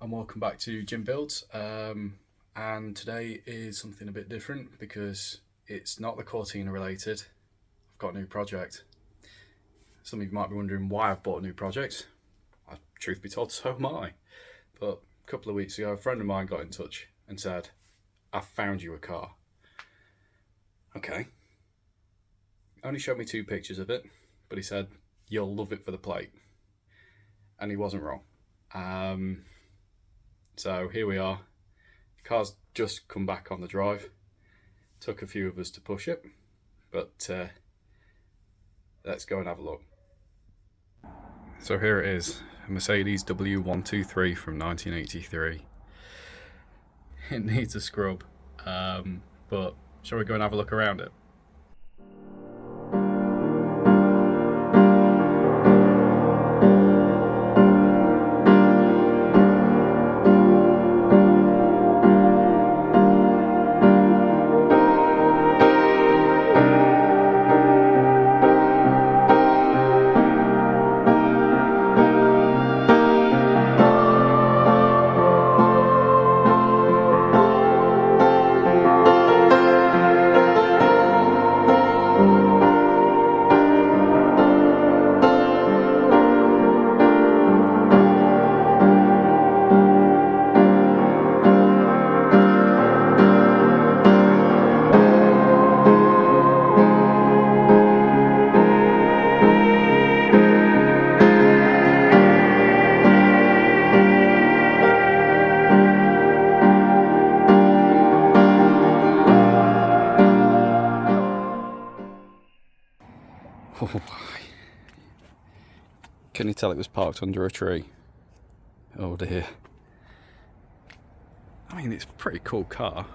and welcome back to Jim Builds. And today is something a bit different because it's not the Cortina related. I've got a new project. Some of you might be wondering why I've bought a new project. Truth be told, so am I. But a couple of weeks ago, a friend of mine got in touch and said, "I found you a car." Okay. Only showed me 2 pictures of it, but he said, "You'll love it for the plate." And he wasn't wrong. So here we are. The car's just come back on the drive. Took a few of us to push it, but let's go and have a look. So here it is, a Mercedes W123 from 1983. It needs a scrub, but shall we go and have a look around it? Oh, can you tell it was parked under a tree? Oh dear. I mean, it's a pretty cool car.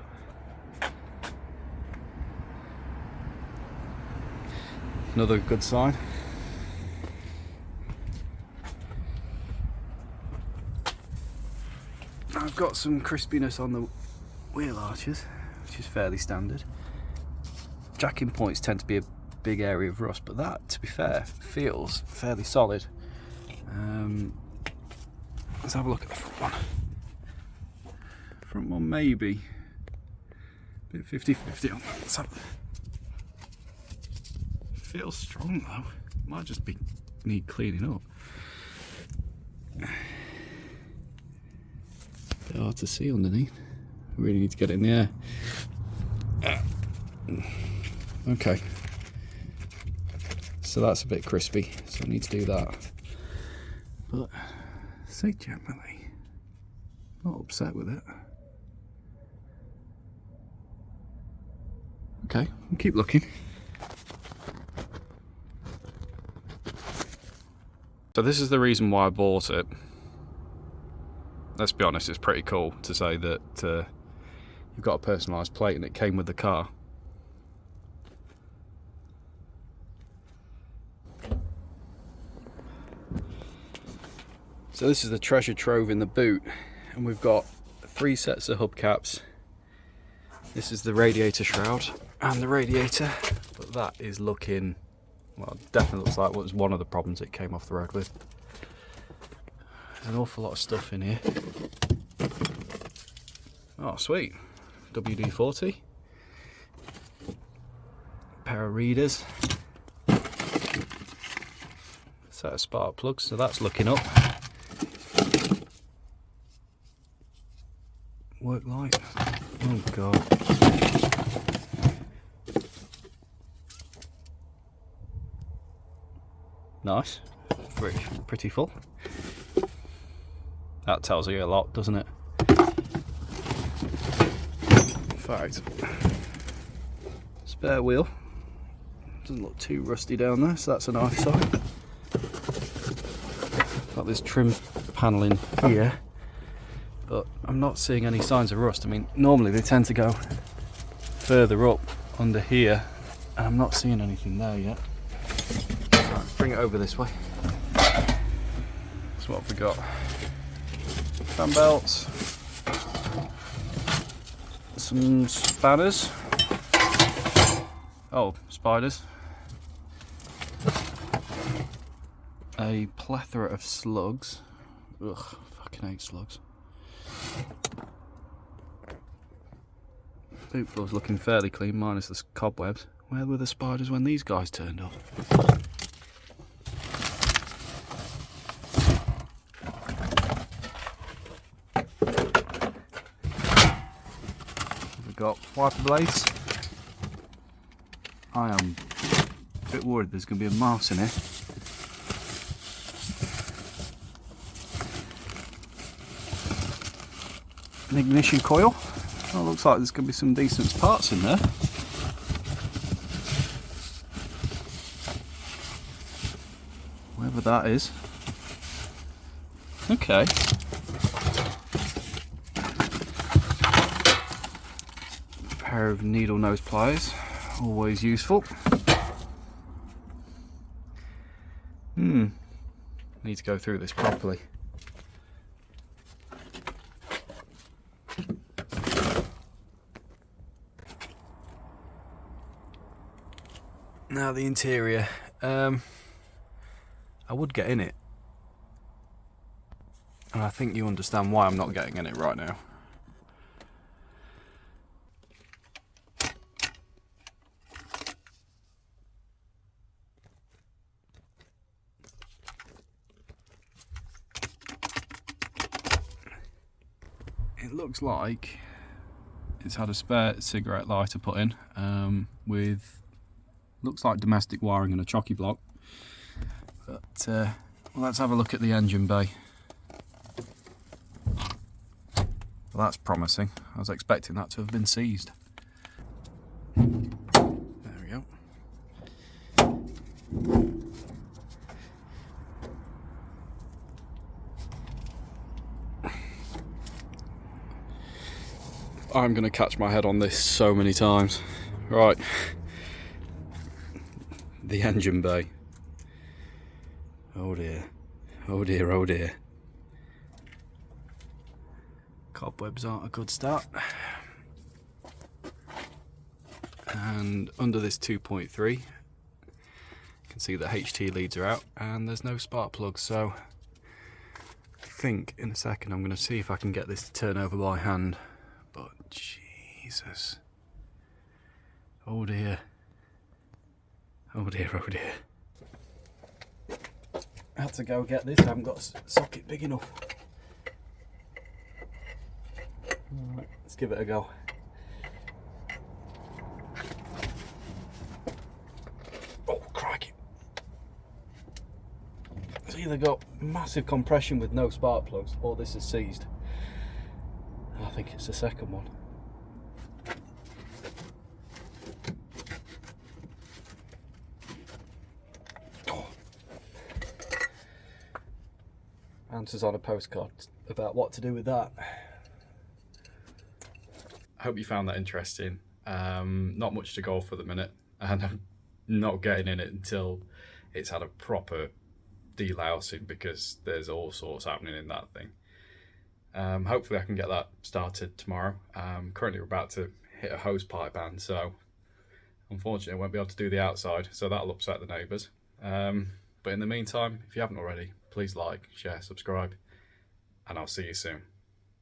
Another good sign. I've got some crispiness on the wheel arches, which is fairly standard. Jacking points tend to be a big area of rust, but that, to be fair, feels fairly solid. Let's have a look at the front one. Front one maybe a bit 50-50 on that. Let's have feels strong though. Might just need cleaning up. Bit hard to see underneath. Really need to get it in the air. Okay. So that's a bit crispy, so I need to do that. But say generally, not upset with it. Okay, I'll keep looking. So this is the reason why I bought it. Let's be honest, it's pretty cool to say that you've got a personalised plate and it came with the car. So this is the treasure trove in the boot, and we've got 3 sets of hubcaps. This is the radiator shroud and the radiator, but that is looking, well, definitely looks like what was one of the problems it came off the road with. There's an awful lot of stuff in here. Oh, sweet. WD-40. Pair of readers. Set of spark plugs, so that's looking up. Work light. Oh god. Nice. Pretty full. That tells you a lot, doesn't it? In fact, spare wheel. Doesn't look too rusty down there, so that's a nice sign. Got this trim panelling here, but I'm not seeing any signs of rust. I mean, normally they tend to go further up under here, and I'm not seeing anything there yet. Right, bring it over this way. So what have we got? Fan belts, some spanners. Oh, spiders. A plethora of slugs. Ugh, fucking hate slugs. Boot floor's looking fairly clean, minus the cobwebs. Where were the spiders when these guys turned up? We've got wiper blades. I am a bit worried there's going to be a mouse in here. An ignition coil. Oh, looks like there's going to be some decent parts in there. Whatever that is. Okay. A pair of needle nose pliers, always useful. Need to go through this properly. Now the interior, I would get in it, and I think you understand why I'm not getting in it right now. It looks like it's had a spare cigarette lighter put in, with looks like domestic wiring and a chocky block. But well, let's have a look at the engine bay. Well, that's promising. I was expecting that to have been seized. There we go. I'm going to catch my head on this so many times. Right. The engine bay. Oh dear. Oh dear, oh dear. Cobwebs aren't a good start. And under this 2.3, you can see that HT leads are out and there's no spark plugs, so I think in a second I'm going to see if I can get this to turn over by hand. But Jesus. Oh dear. Oh dear, oh dear. I had to go get this, I haven't got a socket big enough. Alright, let's give it a go. Oh, crikey. It's either got massive compression with no spark plugs, or this is seized. I think it's the second one. Answers on a postcard about what to do with that. I hope you found that interesting. Not much to go for the minute, and I'm not getting in it until it's had a proper delousing, because there's all sorts happening in that thing. Hopefully I can get that started tomorrow. Currently we're about to hit a hose pipe ban, so unfortunately I won't be able to do the outside, so that'll upset the neighbours. But in the meantime, if you haven't already, please like, share, subscribe, and I'll see you soon.